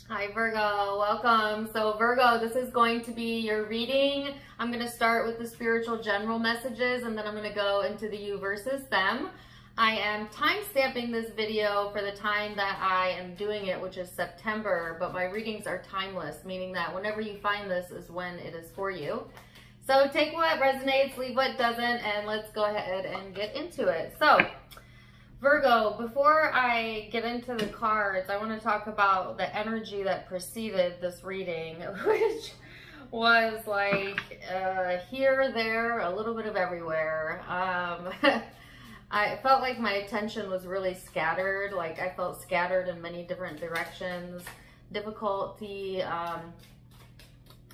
Hi Virgo, welcome. So Virgo, this is going to be your reading. I'm going to start with the spiritual general messages and then I'm going to go into the you versus them. I am time stamping this video for the time that I am doing it, which is September, but my readings are timeless, meaning that whenever you find this is when it is for you. So take what resonates, leave what doesn't, and let's go ahead and get into it. So Virgo, before I get into the cards, I want to talk about the energy that preceded this reading, which was like here, there, a little bit of everywhere. I felt like my attention was really scattered. Like I felt scattered in many different directions. Difficulty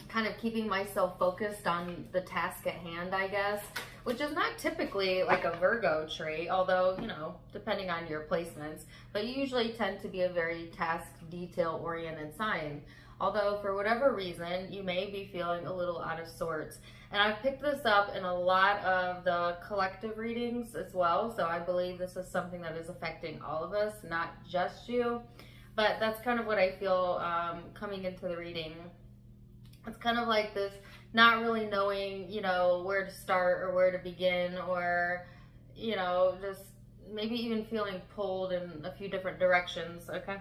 kind of keeping myself focused on the task at hand, I guess, which is not typically like a Virgo trait, although, you know, depending on your placements, but you usually tend to be a very task detail oriented sign. Although for whatever reason, you may be feeling a little out of sorts. And I've picked this up in a lot of the collective readings as well. So I believe this is something that is affecting all of us, not just you. But that's kind of what I feel coming into the reading. It's kind of like this not really knowing, you know, where to start or where to begin, or, you know, just maybe even feeling pulled in a few different directions, okay?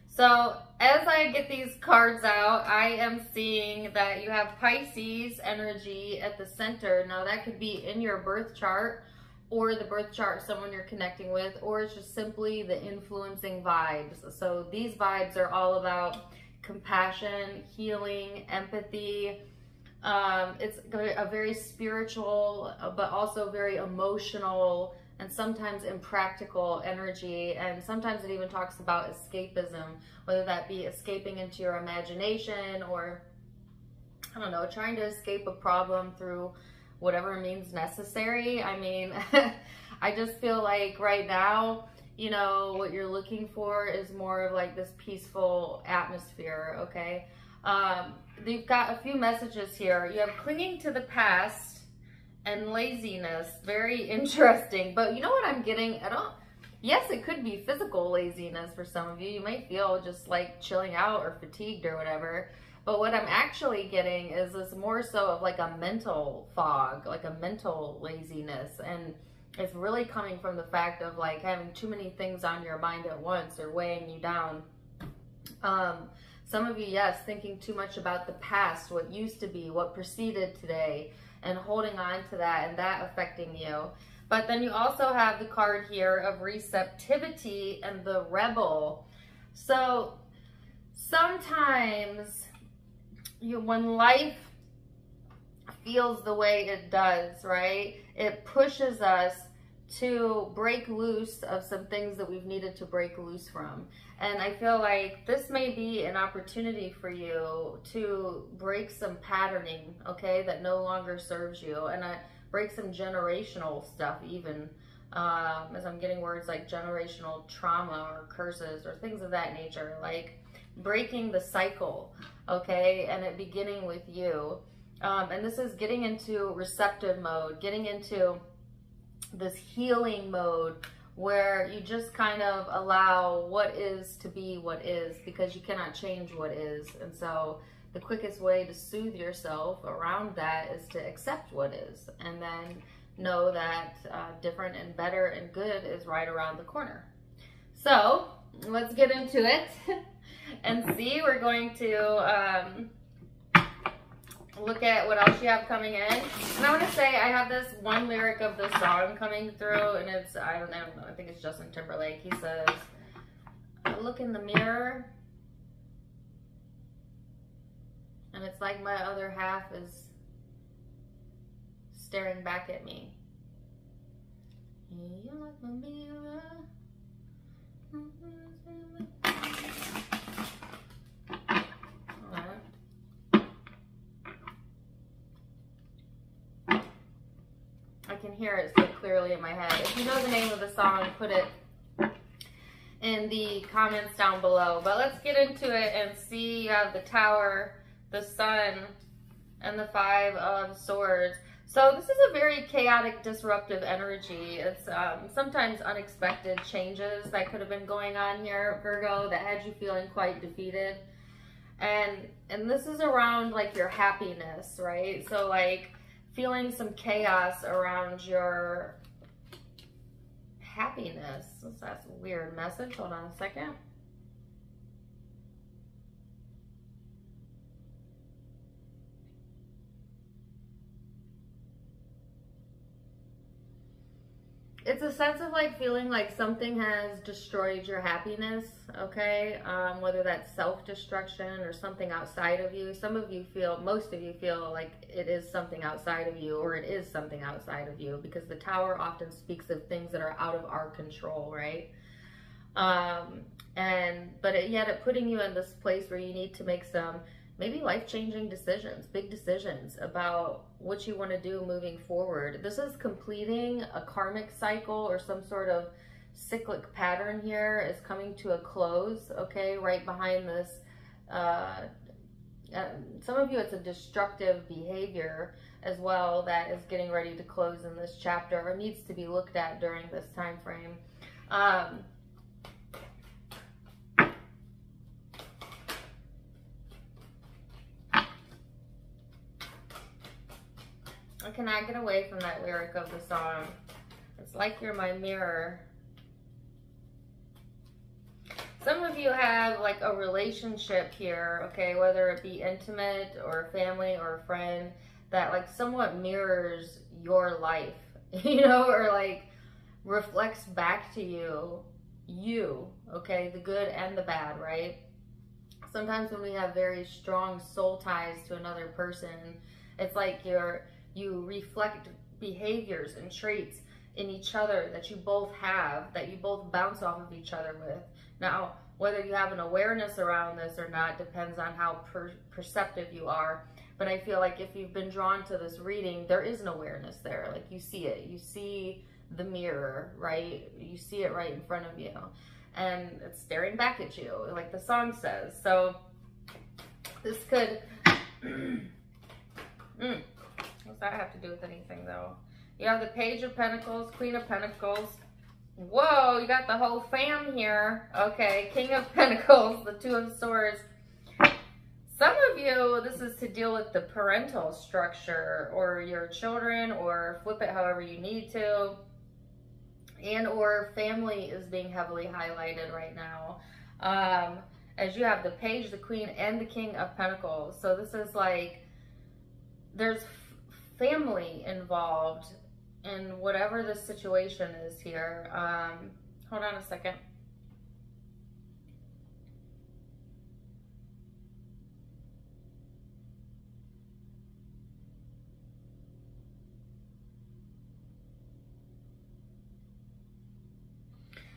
So as I get these cards out, I am seeing that you have Pisces energy at the center. Now that could be in your birth chart or the birth chart of someone you're connecting with, or it's just simply the influencing vibes. So these vibes are all about compassion, healing, empathy. It's a very spiritual, but also very emotional and sometimes impractical energy. And sometimes it even talks about escapism, whether that be escaping into your imagination or, I don't know, trying to escape a problem through whatever means necessary. I mean, I just feel like right now, you know, what you're looking for is more of like this peaceful atmosphere, okay? You've got a few messages here. You have clinging to the past and laziness. Very interesting. But you know what I'm getting at all? Yes, it could be physical laziness for some of you. You may feel just like chilling out or fatigued or whatever. But what I'm actually getting is this more so of like a mental fog, like a mental laziness. And it's really coming from the fact of like having too many things on your mind at once or weighing you down. Some of you, yes, thinking too much about the past, what used to be, what preceded today, and holding on to that and that affecting you. But then you also have the card here of receptivity and the rebel. So sometimes when life feels the way it does, right, it pushes us to break loose of some things that we've needed to break loose from. And I feel like this may be an opportunity for you to break some patterning, okay, that no longer serves you, and break some generational stuff even, as I'm getting words like generational trauma or curses or things of that nature, like breaking the cycle, okay, and it beginning with you. And this is getting into receptive mode, getting into this healing mode where you just kind of allow what is to be what is, because you cannot change what is. And so the quickest way to soothe yourself around that is to accept what is, and then know that different and better and good is right around the corner. So let's get into it and see. We're going to look at what else you have coming in. And I want to say I have this one lyric of the song coming through, and it's, I don't know, I think it's Justin Timberlake. He says, I look in the mirror and it's like my other half is staring back at me. You look in the mirror. I can hear it so clearly in my head. If you know the name of the song, put it in the comments down below. But let's get into it and see. You have the Tower, the Sun, and the Five of Swords. So this is a very chaotic, disruptive energy. It's sometimes unexpected changes that could have been going on here, Virgo, that had you feeling quite defeated. And this is around like your happiness, right? So like feeling some chaos around your happiness. That's a weird message. Hold on a second. It's a sense of like feeling like something has destroyed your happiness, okay? Whether that's self-destruction or something outside of you. Some of you feel, most of you feel like it is something outside of you, or it is something outside of you, because the Tower often speaks of things that are out of our control, right? Yet putting you in this place where you need to make some maybe life-changing decisions, big decisions about what you want to do moving forward. This is completing a karmic cycle, or some sort of cyclic pattern here is coming to a close, okay? Right behind this, some of you, it's a destructive behavior as well that is getting ready to close in this chapter, or needs to be looked at during this time frame. I cannot get away from that lyric of the song. It's like you're my mirror. Some of you have like a relationship here, okay, whether it be intimate or family or a friend, that like somewhat mirrors your life, you know, or like reflects back to you, okay, the good and the bad, right? Sometimes when we have very strong soul ties to another person, it's like you reflect behaviors and traits in each other that you both have, that you both bounce off of each other with. Now, whether you have an awareness around this or not depends on how perceptive you are. But I feel like if you've been drawn to this reading, there is an awareness there. Like you see it. You see the mirror, right? You see it right in front of you. And it's staring back at you, like the song says. So this could... What's that have to do with anything, though? You have the Page of Pentacles, Queen of Pentacles. Whoa, you got the whole fam here. Okay, King of Pentacles, the Two of Swords. Some of you, this is to deal with the parental structure, or your children, or flip it however you need to. And or family is being heavily highlighted right now. As you have the Page, the Queen, and the King of Pentacles. So this is like, there's family involved in whatever the situation is here. Hold on a second.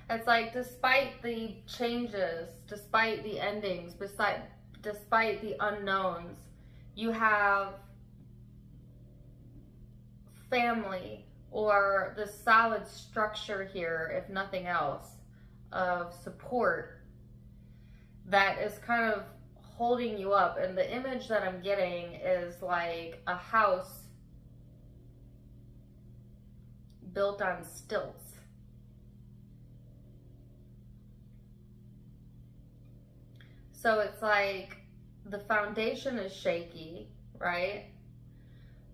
It's like, despite the changes, despite the endings, despite the unknowns, you have family, or the solid structure here, if nothing else, of support that is kind of holding you up. And the image that I'm getting is like a house built on stilts. So it's like the foundation is shaky, right?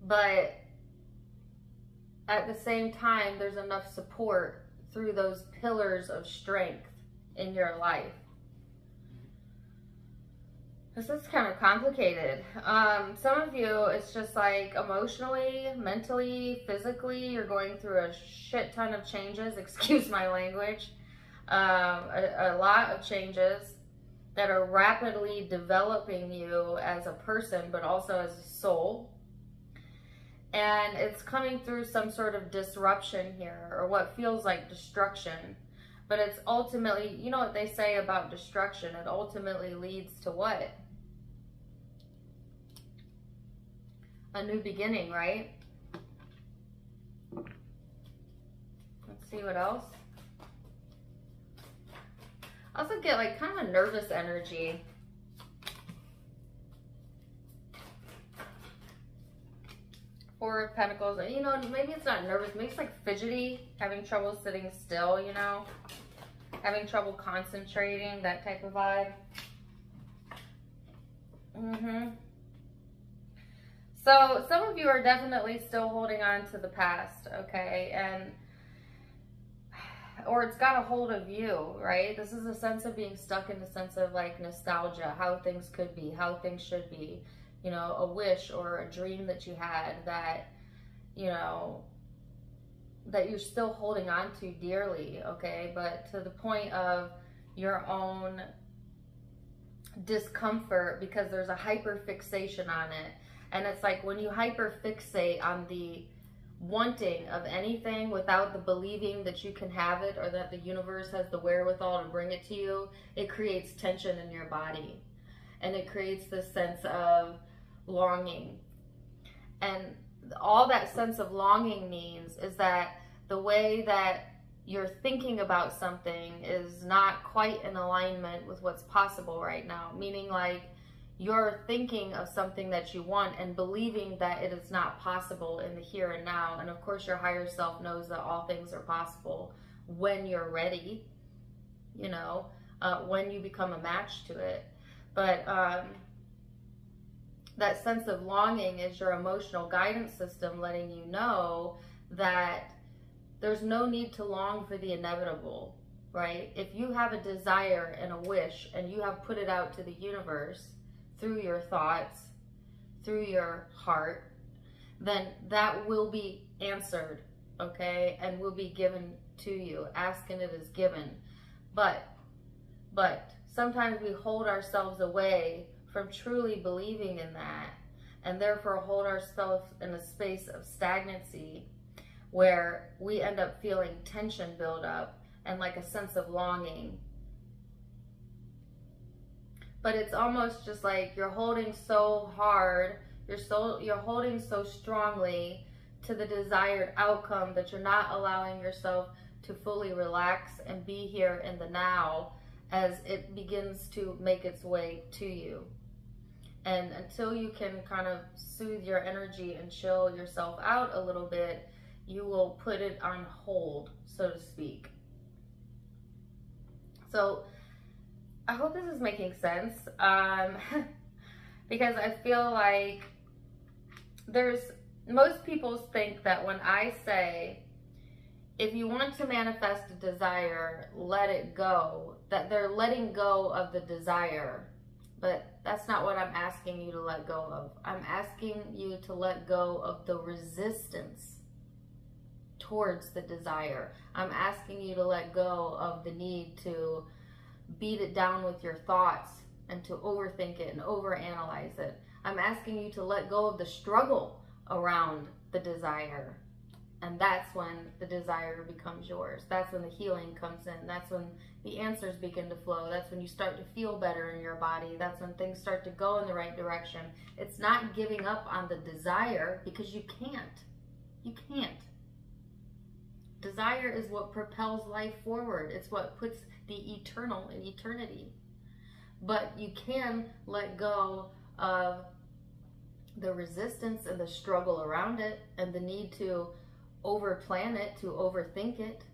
But at the same time, there's enough support through those pillars of strength in your life. This is kind of complicated. Some of you, it's just like emotionally, mentally, physically, you're going through a shit ton of changes, excuse my language. A lot of changes that are rapidly developing you as a person, but also as a soul. And it's coming through some sort of disruption here, or what feels like destruction. But it's ultimately, you know what they say about destruction, it ultimately leads to what? A new beginning, right? Let's see what else. I also get like kind of a nervous energy. Four of Pentacles, you know, maybe it's not nervous, maybe it's like fidgety, having trouble sitting still, you know, having trouble concentrating, that type of vibe. So some of you are definitely still holding on to the past, okay? Or it's got a hold of you, right? This is a sense of being stuck in a sense of like nostalgia, how things could be, how things should be, you know, a wish or a dream that you had that, you know, that you're still holding on to dearly, okay? But to the point of your own discomfort because there's a hyper fixation on it. And it's like when you hyper fixate on the wanting of anything without the believing that you can have it or that the universe has the wherewithal to bring it to you, it creates tension in your body. And it creates this sense of longing. And all that sense of longing means is that the way that you're thinking about something is not quite in alignment with what's possible right now. Meaning like you're thinking of something that you want and believing that it is not possible in the here and now. And of course your higher self knows that all things are possible when you're ready, you know, when you become a match to it. But that sense of longing is your emotional guidance system letting you know that there's no need to long for the inevitable, right? If you have a desire and a wish and you have put it out to the universe through your thoughts, through your heart, then that will be answered, okay? And will be given to you. Ask and it is given. But sometimes we hold ourselves away from truly believing in that, and therefore hold ourselves in a space of stagnancy where we end up feeling tension build up and like a sense of longing. But it's almost just like you're holding so hard, you're holding so strongly to the desired outcome that you're not allowing yourself to fully relax and be here in the now as it begins to make its way to you. And until you can kind of soothe your energy and chill yourself out a little bit, you will put it on hold, so to speak. So I hope this is making sense, because I feel like most people think that when I say, if you want to manifest a desire, let it go, that they're letting go of the desire. But that's not what I'm asking you to let go of. I'm asking you to let go of the resistance towards the desire. I'm asking you to let go of the need to beat it down with your thoughts and to overthink it and overanalyze it. I'm asking you to let go of the struggle around the desire. And that's when the desire becomes yours. That's when the healing comes in. That's when the answers begin to flow. That's when you start to feel better in your body. That's when things start to go in the right direction. It's not giving up on the desire, because you can't. You can't. Desire is what propels life forward. It's what puts the eternal in eternity. But you can let go of the resistance and the struggle around it and the need to overplan it, to overthink it,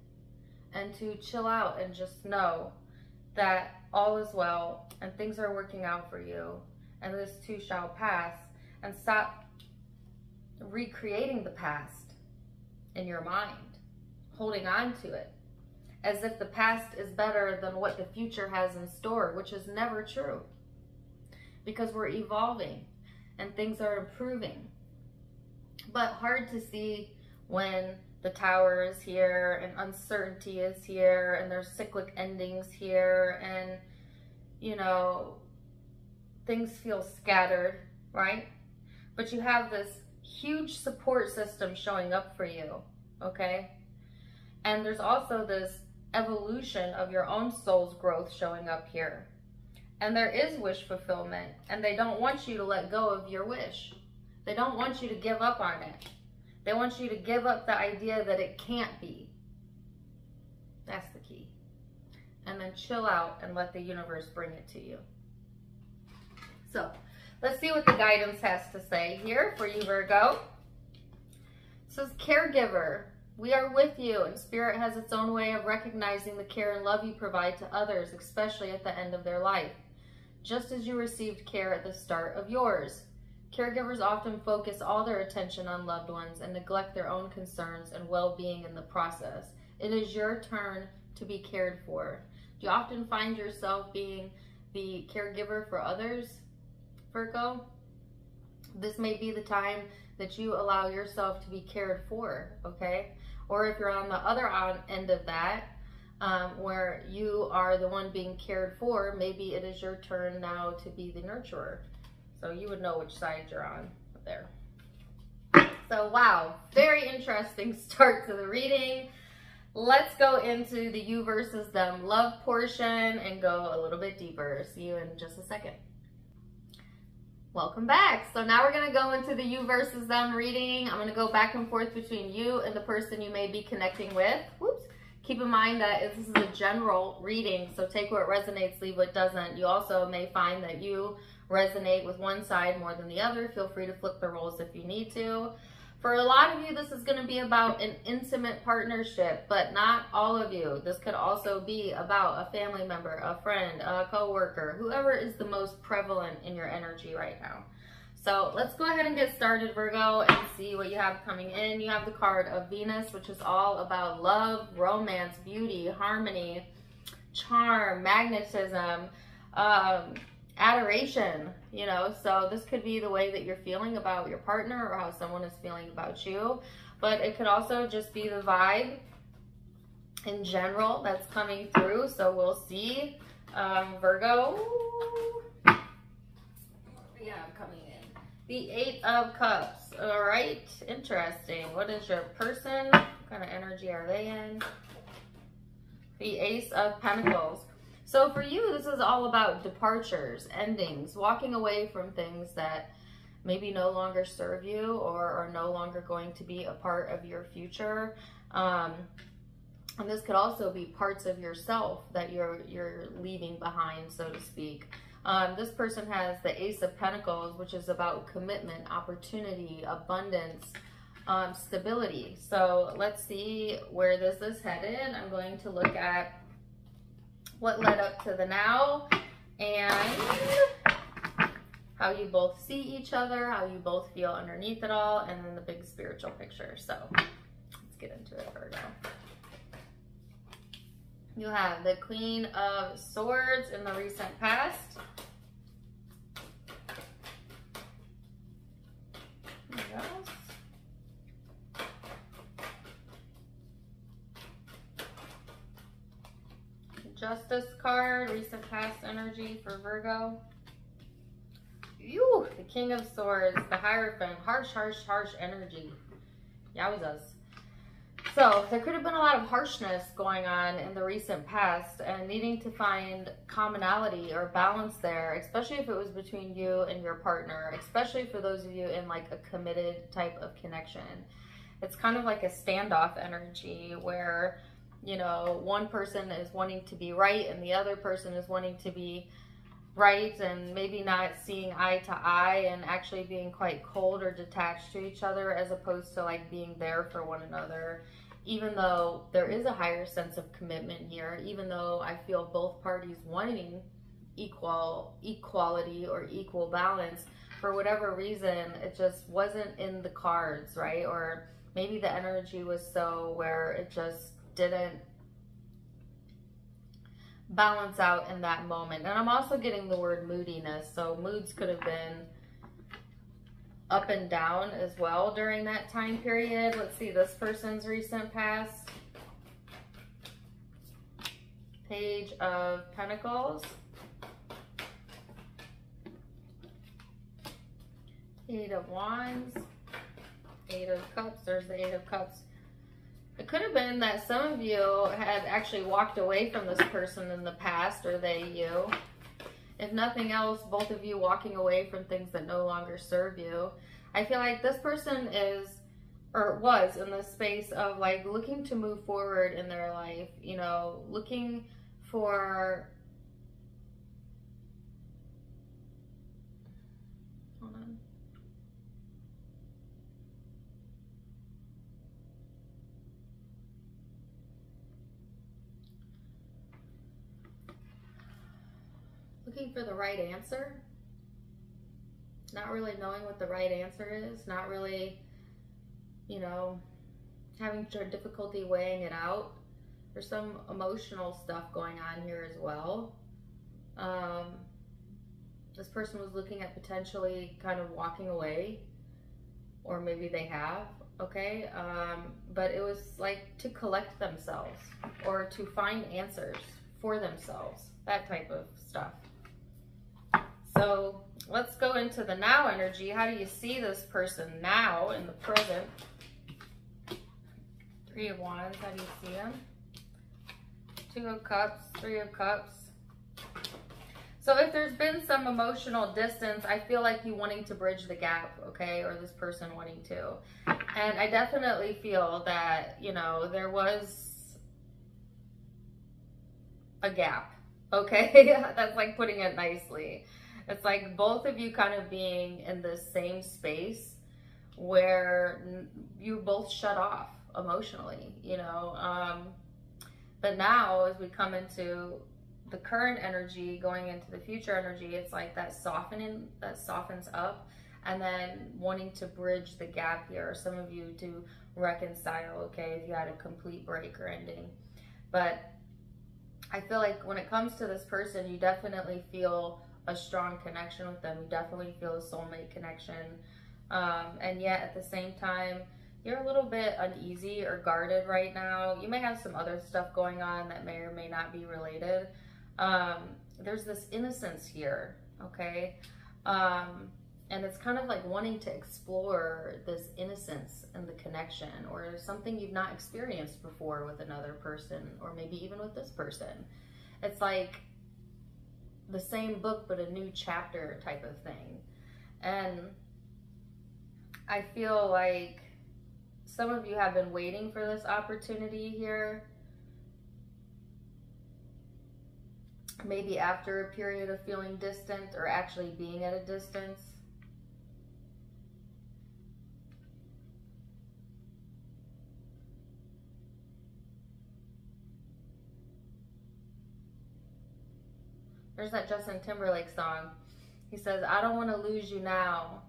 and to chill out and just know that all is well and things are working out for you and this too shall pass, and stop recreating the past in your mind, holding on to it as if the past is better than what the future has in store, which is never true, because we're evolving and things are improving. But hard to see when the tower is here and uncertainty is here and there's cyclic endings here and, you know, things feel scattered, right? But you have this huge support system showing up for you, okay? And there's also this evolution of your own soul's growth showing up here. And there is wish fulfillment, and they don't want you to let go of your wish. They don't want you to give up on it. They want you to give up the idea that it can't be. That's the key. And then chill out and let the universe bring it to you. So let's see what the guidance has to say here for you, Virgo. It says, caregiver, we are with you, and Spirit has its own way of recognizing the care and love you provide to others, especially at the end of their life. just as you received care at the start of yours. Caregivers often focus all their attention on loved ones and neglect their own concerns and well-being in the process. It is your turn to be cared for. Do you often find yourself being the caregiver for others, Virgo? This may be the time that you allow yourself to be cared for, okay? Or if you're on the other end of that, where you are the one being cared for, maybe it is your turn now to be the nurturer. So you would know which side you're on there. So wow, very interesting start to the reading. Let's go into the you versus them love portion and go a little bit deeper. See you in just a second. Welcome back. So now we're going to go into the you versus them reading. I'm going to go back and forth between you and the person you may be connecting with. Whoops. Keep in mind that this is a general reading, so take what resonates, leave what doesn't. You also may find that you resonate with one side more than the other. Feel free to flip the roles if you need to. For a lot of you, this is going to be about an intimate partnership, but not all of you. This could also be about a family member, a friend, a coworker, whoever is the most prevalent in your energy right now. So let's go ahead and get started, Virgo, and see what you have coming in. You have the card of Venus, which is all about love, romance, beauty, harmony, charm, magnetism, adoration, you know. So this could be the way that you're feeling about your partner or how someone is feeling about you. But it could also just be the vibe in general that's coming through. So we'll see. Virgo. Yeah, I'm coming in. The Eight of Cups. All right, interesting. What is your person? What kind of energy are they in? The Ace of Pentacles. So for you, this is all about departures, endings, walking away from things that maybe no longer serve you or are no longer going to be a part of your future. And this could also be parts of yourself that you're leaving behind, so to speak. This person has the Ace of Pentacles, which is about commitment, opportunity, abundance, stability. So let's see where this is headed. I'm going to look at what led up to the now and how you both see each other, how you both feel underneath it all, and then the big spiritual picture. So let's get into it, Virgo. You have the Queen of Swords in the recent past. Yes. Justice card, recent past energy for Virgo. Ew, the King of Swords, the Hierophant, harsh energy. Yowzas. So there could have been a lot of harshness going on in the recent past and needing to find commonality or balance there, especially if it was between you and your partner, especially for those of you in like a committed type of connection. It's kind of like a standoff energy where, you know, one person is wanting to be right and the other person is wanting to be right and maybe not seeing eye to eye and actually being quite cold or detached to each other as opposed to like being there for one another. Even though there is a higher sense of commitment here, even though I feel both parties wanting equality or equal balance, for whatever reason, it just wasn't in the cards, right? Or maybe the energy was so where it just didn't balance out in that moment. And I'm also getting the word moodiness, so moods could have been up and down as well during that time period. Let's see this person's recent past. Page of Pentacles. Eight of Wands. Eight of Cups. There's the Eight of Cups. It could have been that some of you had actually walked away from this person in the past, or they, you. If nothing else, both of you walking away from things that no longer serve you. I feel like this person is, or was in the space of like looking to move forward in their life, you know, looking for, hold on. looking for the right answer, not really knowing what the right answer is, not really, you know, having difficulty weighing it out. There's some emotional stuff going on here as well. This person was looking at potentially kind of walking away, or maybe they have, okay? But it was like to collect themselves or to find answers for themselves, that type of stuff. So let's go into the now energy. How do you see this person now in the present? Three of Wands, how do you see them? Two of Cups, Three of Cups. So if there's been some emotional distance, I feel like you wanting to bridge the gap, okay? Or this person wanting to. And I definitely feel that, you know, there was a gap, okay? That's like putting it nicely. It's like both of you kind of being in the same space where you both shut off emotionally, you know? But now as we come into the current energy going into the future energy, it's like that softening, that softens up, and then wanting to bridge the gap here. Some of you to reconcile, okay, if you had a complete break or ending. But I feel like when it comes to this person, you definitely feel a strong connection with them. You definitely feel a soulmate connection. And yet at the same time, you're a little bit uneasy or guarded right now. You may have some other stuff going on that may or may not be related. There's this innocence here, okay? And it's kind of like wanting to explore this innocence and the connection, or something you've not experienced before with another person, or maybe even with this person. It's like the same book, but a new chapter type of thing. And I feel like some of you have been waiting for this opportunity here. Maybe after a period of feeling distant, or actually being at a distance. There's that Justin Timberlake song. He says, I don't want to lose you now.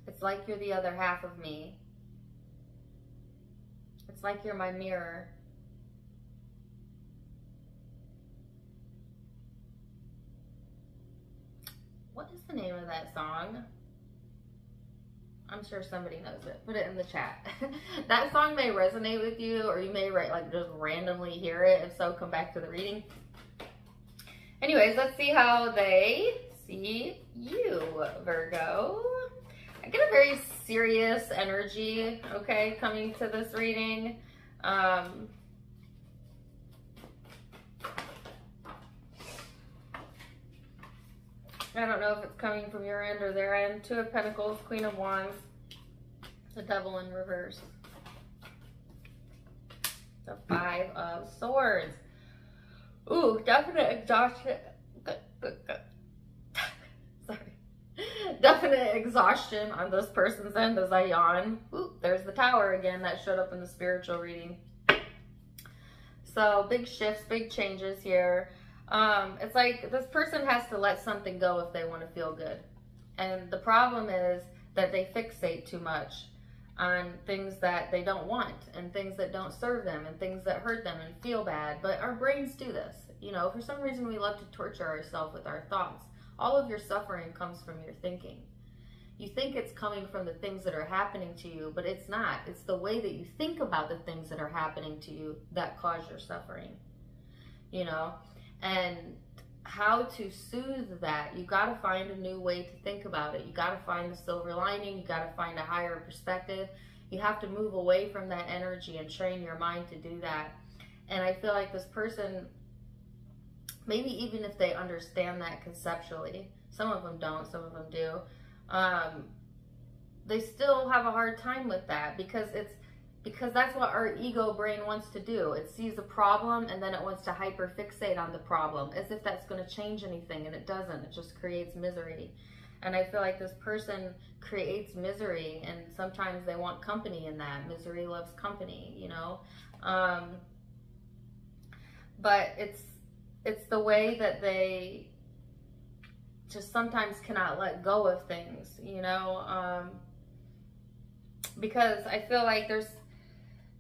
It's like you're the other half of me. It's like you're my mirror. What is the name of that song? I'm sure somebody knows it. Put it in the chat. That song may resonate with you, or you may like just randomly hear it. If so, come back to the reading. Anyways, let's see how they see you, Virgo. I get a very serious energy, okay, coming to this reading. I don't know if it's coming from your end or their end. Two of Pentacles, Queen of Wands, the Devil in reverse. The Five of Swords. Ooh, definite exhaustion. Sorry. Definite exhaustion on this person's end as I yawn. Ooh, there's the Tower again that showed up in the spiritual reading. So big shifts, big changes here. It's like this person has to let something go if they want to feel good. And the problem is that they fixate too much on things that they don't want, and things that don't serve them, and things that hurt them and feel bad. But our brains do this. You know, for some reason we love to torture ourselves with our thoughts. All of your suffering comes from your thinking. You think it's coming from the things that are happening to you, but it's not. It's the way that you think about the things that are happening to you that cause your suffering. You know? And how to soothe that, you got to find a new way to think about it. You got to find the silver lining. You got to find a higher perspective. You have to move away from that energy and train your mind to do that. And I feel like this person, maybe even if they understand that conceptually, some of them don't, some of them do, they still have a hard time with that, because that's what our ego brain wants to do. It sees a problem and then it wants to hyperfixate on the problem as if that's going to change anything, and it doesn't. It just creates misery. And I feel like this person creates misery, and sometimes they want company in that. Misery loves company, you know? But it's it's the way that they just sometimes cannot let go of things, you know, because I feel like there's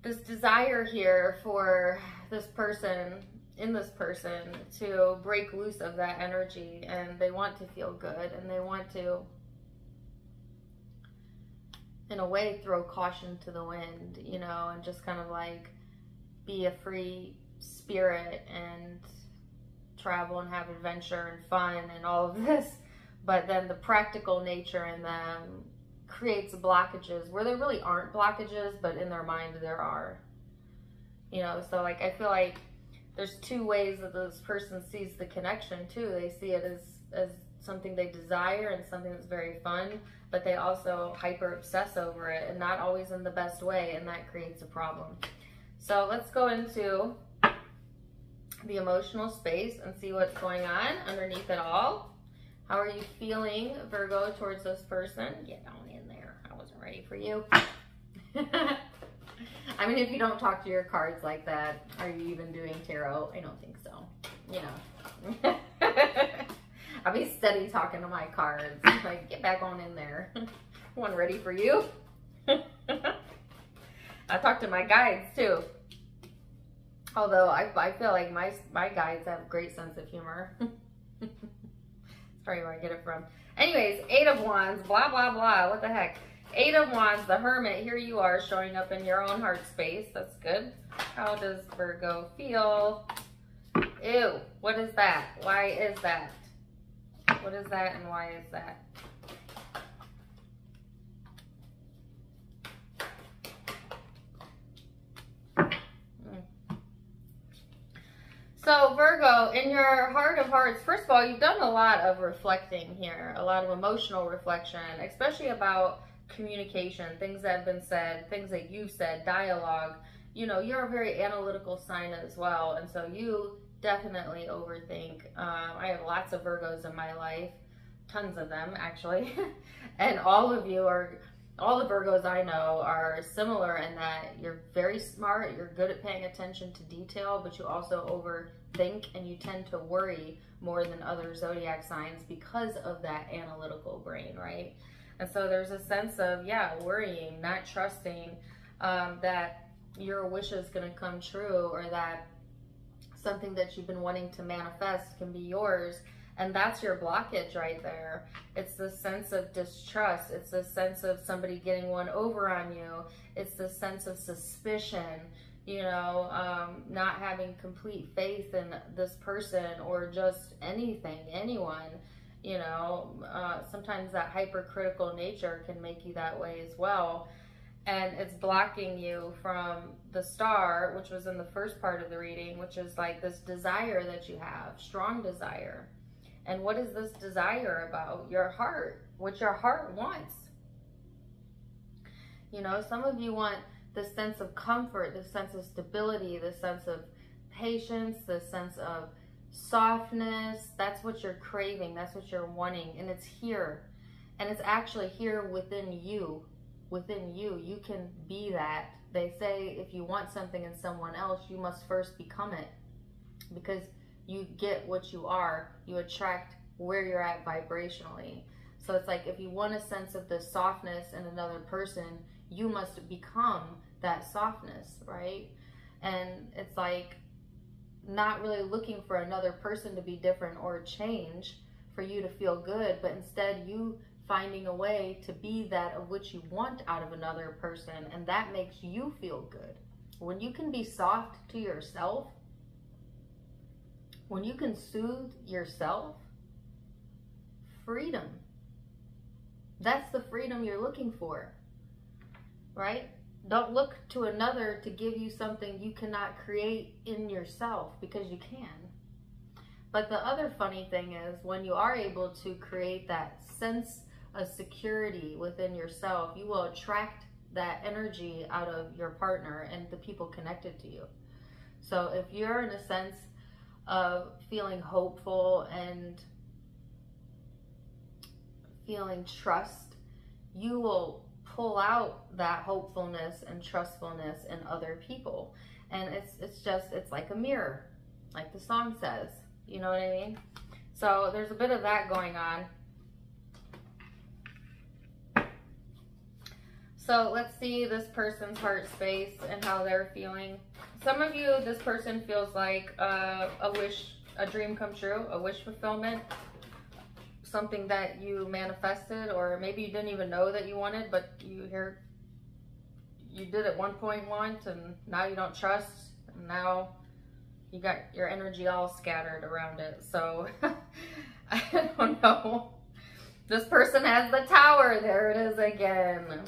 this desire here for this person, in this person, to break loose of that energy, and they want to feel good, and they want to, in a way, throw caution to the wind, you know, and just kind of like be a free spirit and travel and have adventure and fun and all of this. But then the practical nature in them creates blockages where there really aren't blockages, but in their mind there are, you know. So like, I feel like there's two ways that this person sees the connection too. They see it as something they desire and something that's very fun, but they also hyper obsess over it, and not always in the best way, and that creates a problem. So let's go into the emotional space and see what's going on underneath it all. How are you feeling, Virgo, towards this person? Get down in there. I wasn't ready for you. I mean, if you don't talk to your cards like that, are you even doing tarot? I don't think so. You know. I'll be steady talking to my cards. Like, get back on in there. One ready for you. I talk to my guides too. Although I feel like my guides have great sense of humor. That's probably where I get it from. Anyways, 8 of Wands, blah, blah, blah. What the heck? 8 of Wands, the Hermit. Here you are showing up in your own heart space. That's good. How does Virgo feel? Ew. What is that? Why is that? What is that and why is that? So Virgo, in your heart of hearts, first of all, you've done a lot of reflecting here, a lot of emotional reflection, especially about communication, things that have been said, things that you've said, dialogue. You know, you're a very analytical sign as well, and so you definitely overthink. I have lots of Virgos in my life, tons of them actually, and all of you are, all the Virgos I know are similar in that you're very smart, you're good at paying attention to detail, but you also overthink and you tend to worry more than other zodiac signs because of that analytical brain, right? And so there's a sense of, yeah, worrying, not trusting that your wish is going to come true, or that something that you've been wanting to manifest can be yours. And that's your blockage right there. It's the sense of distrust. It's the sense of somebody getting one over on you. It's the sense of suspicion, you know, not having complete faith in this person or just anything, anyone, you know. Sometimes that hypercritical nature can make you that way as well. And it's blocking you from the Star, which was in the first part of the reading, which is like this desire that you have, strong desire. And what is this desire about? Your heart, what your heart wants. You know, some of you want the sense of comfort, the sense of stability, the sense of patience, the sense of softness. That's what you're craving. That's what you're wanting. And it's here. And it's actually here within you. Within you. You can be that. They say if you want something in someone else, you must first become it. Because you get what you are, you attract where you're at vibrationally. So it's like, if you want a sense of the softness in another person, you must become that softness, right? And it's like not really looking for another person to be different or change for you to feel good, but instead you finding a way to be that of which you want out of another person, and that makes you feel good. When you can be soft to yourself, when you can soothe yourself, freedom. That's the freedom you're looking for, right? Don't look to another to give you something you cannot create in yourself, because you can. But the other funny thing is, when you are able to create that sense of security within yourself, you will attract that energy out of your partner and the people connected to you. So if you're in a sense of feeling hopeful and feeling trust, you will pull out that hopefulness and trustfulness in other people. And it's like a mirror, like the song says. You know what I mean? So there's a bit of that going on. So let's see this person's heart space and how they're feeling. Some of you, this person feels like a wish, a dream come true, a wish fulfillment, something that you manifested, or maybe you didn't even know that you wanted, but you did at one point want, and now you don't trust, and now you got your energy all scattered around it. So I don't know. This person has the Tower. There it is again.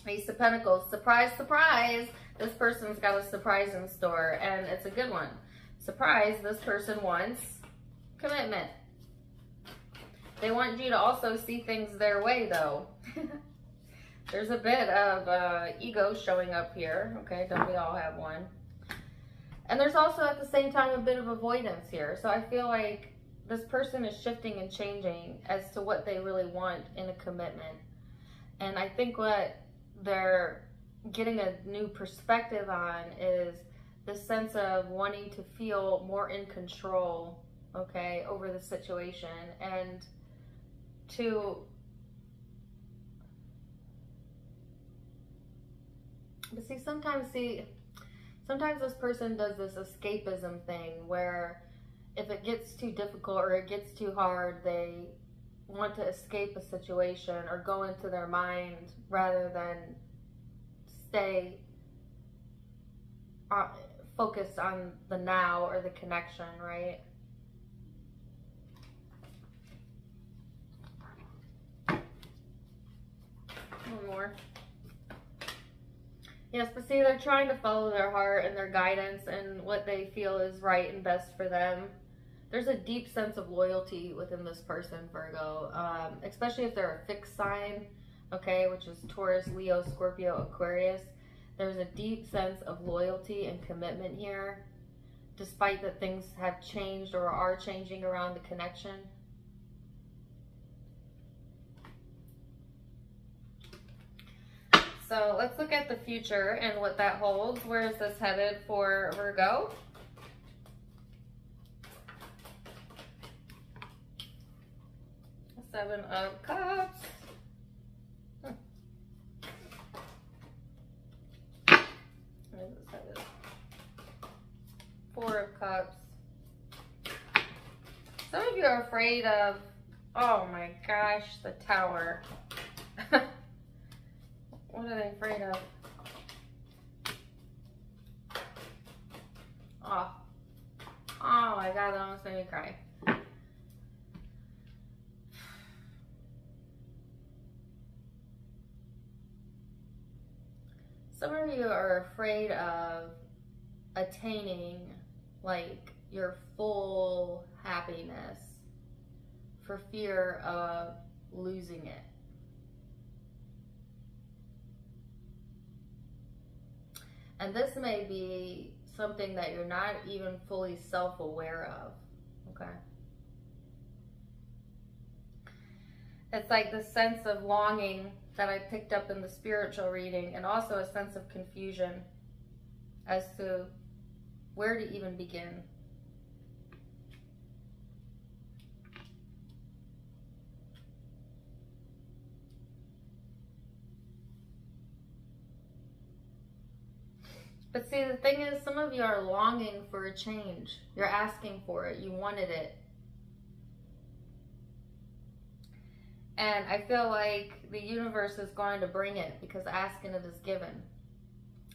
Ace of Pentacles. Surprise, surprise. This person's got a surprise in store, and it's a good one. Surprise, this person wants commitment. They want you to also see things their way, though. There's a bit of ego showing up here. Okay, don't we all have one? And there's also at the same time a bit of avoidance here. So I feel like this person is shifting and changing as to what they really want in a commitment. And I think what they're getting a new perspective on is the sense of wanting to feel more in control, okay, over the situation, and sometimes this person does this escapism thing where if it gets too difficult or it gets too hard, they want to escape a situation or go into their mind rather than stay focused on the now or the connection, right? One more. Yes, but see, they're trying to follow their heart and their guidance and what they feel is right and best for them. There's a deep sense of loyalty within this person, Virgo, especially if they're a fixed sign, okay, which is Taurus, Leo, Scorpio, Aquarius. There's a deep sense of loyalty and commitment here, despite that things have changed or are changing around the connection. So let's look at the future and what that holds. Where is this headed for Virgo? Seven of Cups. Where is this headed? Four of Cups. Some of you are afraid of, oh my gosh, the Tower. What are they afraid of? Oh my God, that almost made me cry. Some of you are afraid of attaining like your full happiness for fear of losing it. And this may be something that you're not even fully self-aware of, okay? It's like the sense of longing that I picked up in the spiritual reading, and also a sense of confusion as to where to even begin. But see, the thing is, some of you are longing for a change. You're asking for it. You wanted it. And I feel like the universe is going to bring it, because asking it is given.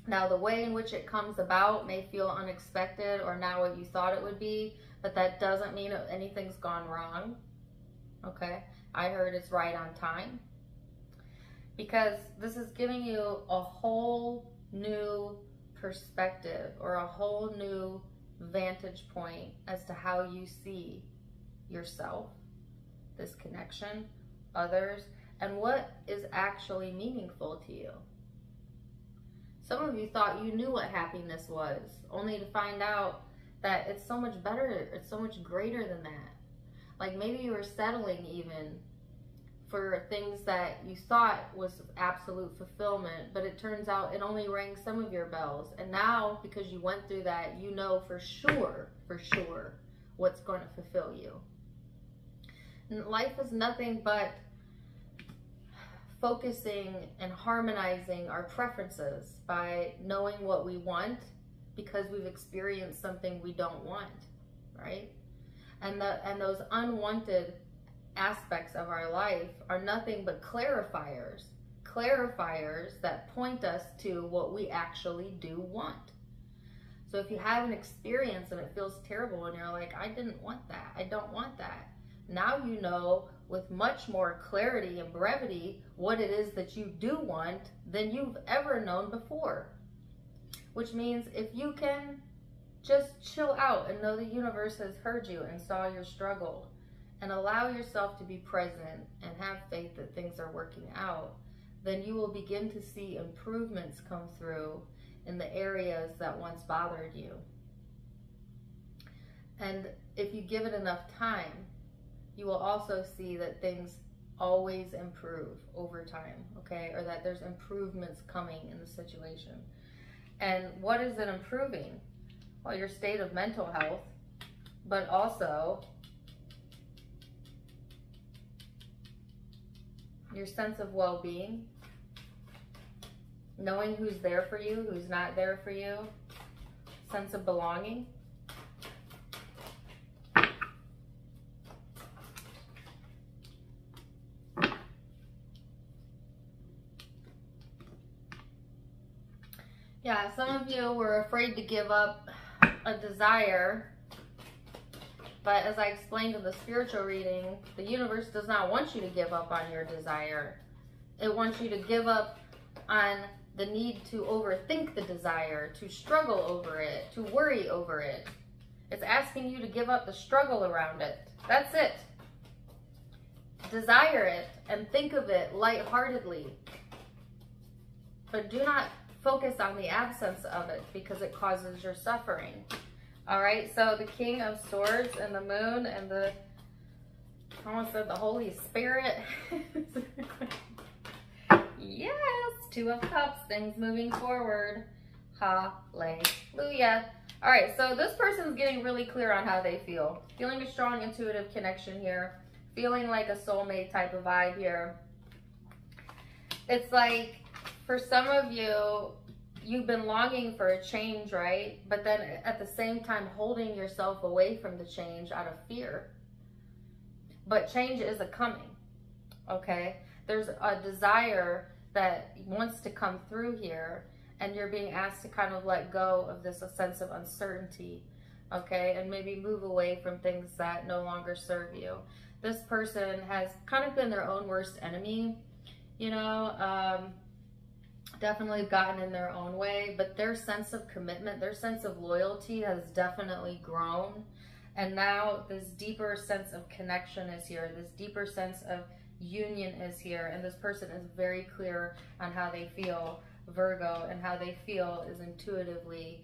Now, the way in which it comes about may feel unexpected or not what you thought it would be, but that doesn't mean anything's gone wrong. Okay? I heard it's right on time. Because this is giving you a whole new perspective or a whole new vantage point as to how you see yourself, this connection, others, and what is actually meaningful to you. Some of you thought you knew what happiness was, only to find out that it's so much better, it's so much greater than that. Like maybe you were settling even for things that you thought was absolute fulfillment, but it turns out it only rang some of your bells. And now, because you went through that, you know for sure what's going to fulfill you. And life is nothing but focusing and harmonizing our preferences by knowing what we want because we've experienced something we don't want, right? And those unwanted aspects of our life are nothing but clarifiers that point us to what we actually do want. So if you have an experience and it feels terrible and you're like, I didn't want that, I don't want that, now you know with much more clarity and brevity what it is that you do want than you've ever known before. Which means if you can just chill out and know the universe has heard you and saw your struggle, and allow yourself to be present and have faith that things are working out, then you will begin to see improvements come through in the areas that once bothered you. And if you give it enough time, you will also see that things always improve over time, okay? Or that there's improvements coming in the situation. And what is it improving? Well, your state of mental health, but also your sense of well-being, knowing who's there for you, who's not there for you, sense of belonging. Yeah, some of you were afraid to give up a desire, but as I explained in the spiritual reading, the universe does not want you to give up on your desire. It wants you to give up on the need to overthink the desire, to struggle over it, to worry over it. It's asking you to give up the struggle around it. That's it. Desire it and think of it lightheartedly. But do not focus on the absence of it because it causes your suffering. All right, so the King of Swords and the Moon and the, I almost said the Holy Spirit. Yes, Two of Cups, things moving forward. Hallelujah. All right, so this person's getting really clear on how they feel. Feeling a strong intuitive connection here. Feeling like a soulmate type of vibe here. It's like, for some of you, you've been longing for a change, right? But then at the same time holding yourself away from the change out of fear. But change is a coming, okay? There's a desire that wants to come through here, and you're being asked to kind of let go of this sense of uncertainty, okay? And maybe move away from things that no longer serve you. This person has kind of been their own worst enemy, you know, definitely gotten in their own way, but their sense of commitment, their sense of loyalty has definitely grown. And now this deeper sense of connection is here. This deeper sense of union is here. And this person is very clear on how they feel, Virgo, and how they feel is intuitively,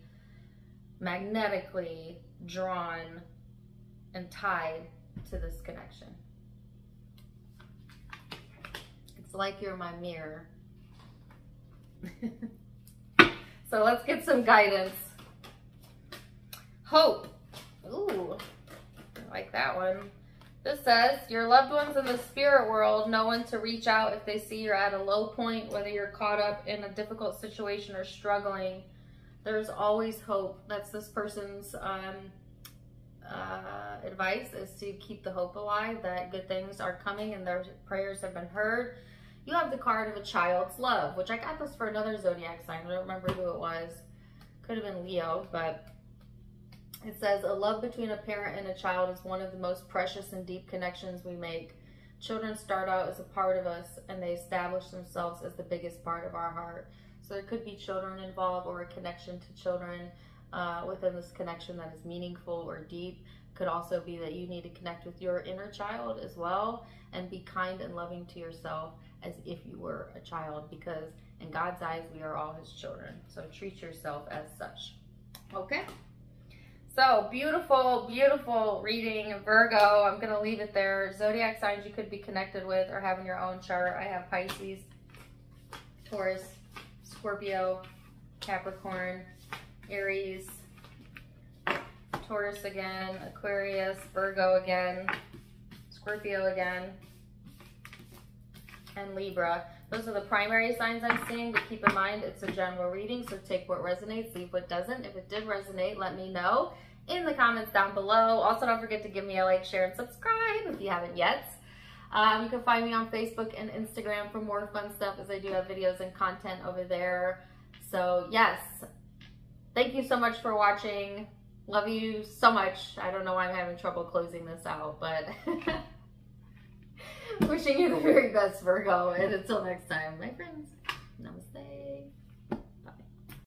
magnetically drawn and tied to this connection. It's like you're my mirror. So let's get some guidance. Hope. Ooh, I like that one. This says, your loved ones in the spirit world know when to reach out if they see you're at a low point, whether you're caught up in a difficult situation or struggling. There's always hope. That's this person's advice, is to keep the hope alive, that good things are coming and their prayers have been heard. You have the card of a child's love, which I got this for another zodiac sign. I don't remember who it was. Could have been Leo, but it says, a love between a parent and a child is one of the most precious and deep connections we make. Children start out as a part of us, and they establish themselves as the biggest part of our heart. So there could be children involved, or a connection to children within this connection that is meaningful or deep. Could also be that you need to connect with your inner child as well, and be kind and loving to yourself as if you were a child, because in God's eyes, we are all his children. So treat yourself as such. Okay? So beautiful, beautiful reading, Virgo. I'm going to leave it there. Zodiac signs you could be connected with or have in your own chart. I have Pisces, Taurus, Scorpio, Capricorn, Aries, Taurus again, Aquarius, Virgo again, Scorpio again, and Libra. Those are the primary signs I'm seeing, but keep in mind it's a general reading, so take what resonates, leave what doesn't. If it did resonate, let me know in the comments down below. Also, don't forget to give me a like, share, and subscribe if you haven't yet. You can find me on Facebook and Instagram for more fun stuff, as I do have videos and content over there. So yes, thank you so much for watching. Love you so much. I don't know why I'm having trouble closing this out, but wishing you the very best, Virgo. And until next time, my friends, namaste.